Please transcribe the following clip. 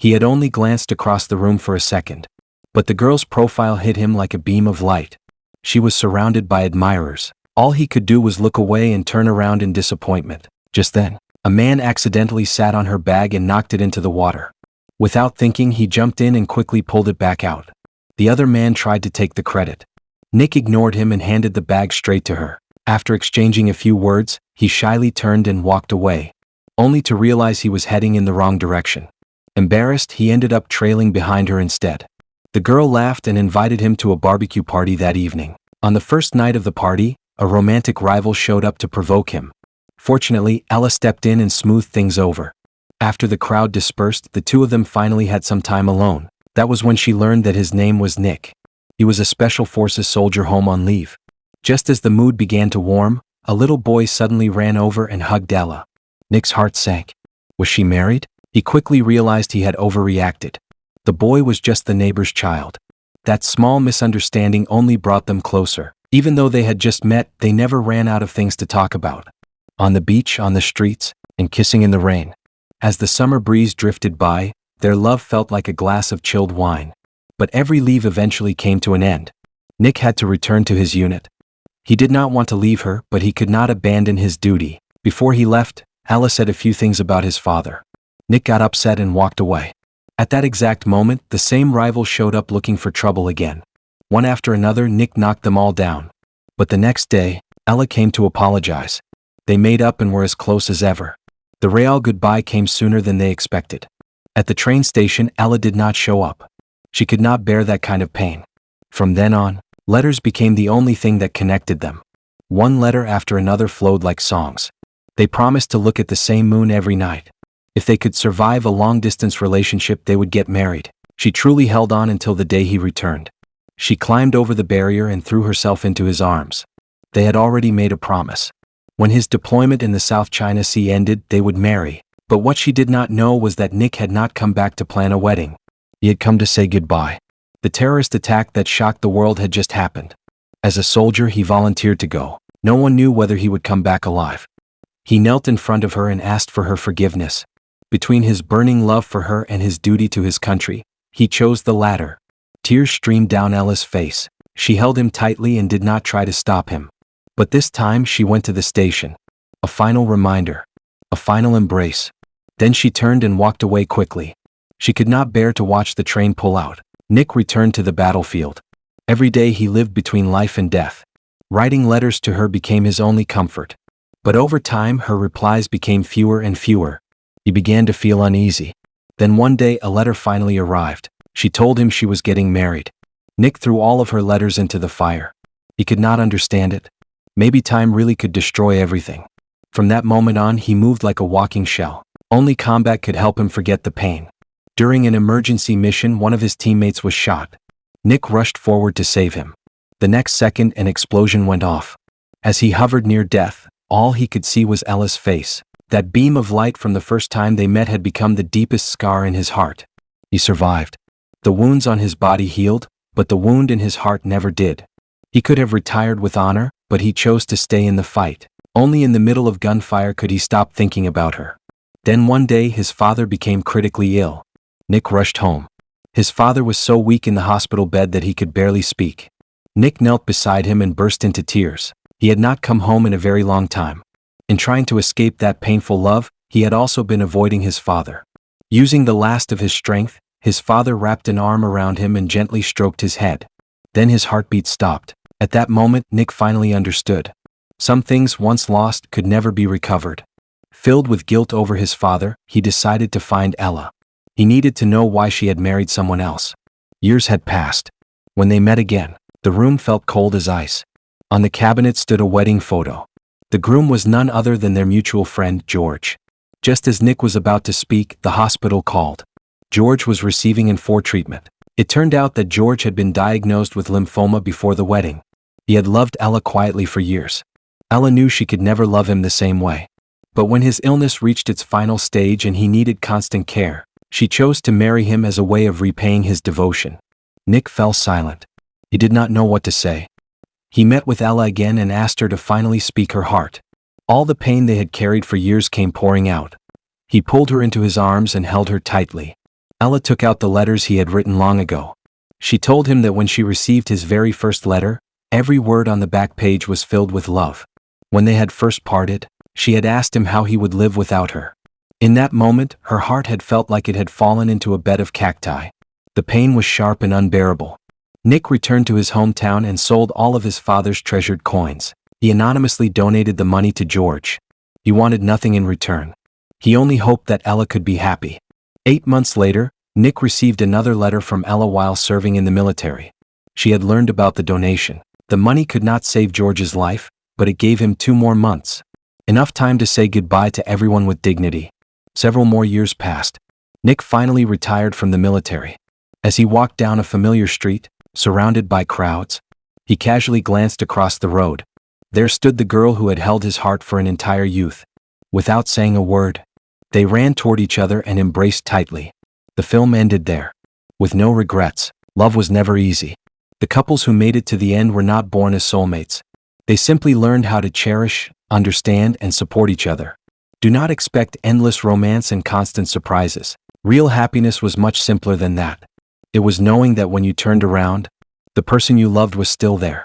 He had only glanced across the room for a second. But the girl's profile hit him like a beam of light. She was surrounded by admirers. All he could do was look away and turn around in disappointment. Just then, a man accidentally sat on her bag and knocked it into the water. Without thinking, he jumped in and quickly pulled it back out. The other man tried to take the credit. Nick ignored him and handed the bag straight to her. After exchanging a few words, he shyly turned and walked away, only to realize he was heading in the wrong direction. Embarrassed, he ended up trailing behind her instead. The girl laughed and invited him to a barbecue party that evening. On the first night of the party, a romantic rival showed up to provoke him. Fortunately, Ella stepped in and smoothed things over. After the crowd dispersed, the two of them finally had some time alone. That was when she learned that his name was Nick. He was a Special Forces soldier home on leave. Just as the mood began to warm, a little boy suddenly ran over and hugged Ella. Nick's heart sank. Was she married? He quickly realized he had overreacted. The boy was just the neighbor's child. That small misunderstanding only brought them closer. Even though they had just met, they never ran out of things to talk about. On the beach, on the streets, and kissing in the rain. As the summer breeze drifted by, their love felt like a glass of chilled wine. But every leave eventually came to an end. Nick had to return to his unit. He did not want to leave her, but he could not abandon his duty. Before he left, Ella said a few things about his father. Nick got upset and walked away. At that exact moment, the same rival showed up looking for trouble again. One after another, Nick knocked them all down. But the next day, Ella came to apologize. They made up and were as close as ever. The real goodbye came sooner than they expected. At the train station, Ella did not show up. She could not bear that kind of pain. From then on, letters became the only thing that connected them. One letter after another flowed like songs. They promised to look at the same moon every night. If they could survive a long-distance relationship, they would get married. She truly held on until the day he returned. She climbed over the barrier and threw herself into his arms. They had already made a promise. When his deployment in the South China Sea ended, they would marry. But what she did not know was that Nick had not come back to plan a wedding. He had come to say goodbye. The terrorist attack that shocked the world had just happened. As a soldier, he volunteered to go. No one knew whether he would come back alive. He knelt in front of her and asked for her forgiveness. Between his burning love for her and his duty to his country, he chose the latter. Tears streamed down Ella's face. She held him tightly and did not try to stop him. But this time she went to the station. A final reminder. A final embrace. Then she turned and walked away quickly. She could not bear to watch the train pull out. Nick returned to the battlefield. Every day he lived between life and death. Writing letters to her became his only comfort. But over time her replies became fewer and fewer. He began to feel uneasy. Then one day a letter finally arrived. She told him she was getting married. Nick threw all of her letters into the fire. He could not understand it. Maybe time really could destroy everything. From that moment on, he moved like a walking shell. Only combat could help him forget the pain. During an emergency mission, one of his teammates was shot. Nick rushed forward to save him. The next second, an explosion went off. As he hovered near death, all he could see was Ella's face. That beam of light from the first time they met had become the deepest scar in his heart. He survived. The wounds on his body healed, but the wound in his heart never did. He could have retired with honor, but he chose to stay in the fight. Only in the middle of gunfire could he stop thinking about her. Then one day his father became critically ill. Nick rushed home. His father was so weak in the hospital bed that he could barely speak. Nick knelt beside him and burst into tears. He had not come home in a very long time. In trying to escape that painful love, he had also been avoiding his father. Using the last of his strength, his father wrapped an arm around him and gently stroked his head. Then his heartbeat stopped. At that moment, Nick finally understood. Some things once lost could never be recovered. Filled with guilt over his father, he decided to find Ella. He needed to know why she had married someone else. Years had passed. When they met again, the room felt cold as ice. On the cabinet stood a wedding photo. The groom was none other than their mutual friend, George. Just as Nick was about to speak, the hospital called. George was receiving INF treatment. It turned out that George had been diagnosed with lymphoma before the wedding. He had loved Ella quietly for years. Ella knew she could never love him the same way. But when his illness reached its final stage and he needed constant care, she chose to marry him as a way of repaying his devotion. Nick fell silent. He did not know what to say. He met with Ella again and asked her to finally speak her heart. All the pain they had carried for years came pouring out. He pulled her into his arms and held her tightly. Ella took out the letters he had written long ago. She told him that when she received his very first letter, every word on the back page was filled with love. When they had first parted, she had asked him how he would live without her. In that moment, her heart had felt like it had fallen into a bed of cacti. The pain was sharp and unbearable. Nick returned to his hometown and sold all of his father's treasured coins. He anonymously donated the money to George. He wanted nothing in return. He only hoped that Ella could be happy. 8 months later, Nick received another letter from Ella while serving in the military. She had learned about the donation. The money could not save George's life, but it gave him 2 more months. Enough time to say goodbye to everyone with dignity. Several more years passed. Nick finally retired from the military. As he walked down a familiar street, surrounded by crowds, he casually glanced across the road. There stood the girl who had held his heart for an entire youth. Without saying a word, they ran toward each other and embraced tightly. The film ended there. With no regrets. Love was never easy. The couples who made it to the end were not born as soulmates. They simply learned how to cherish, understand, and support each other. Do not expect endless romance and constant surprises. Real happiness was much simpler than that. It was knowing that when you turned around, the person you loved was still there.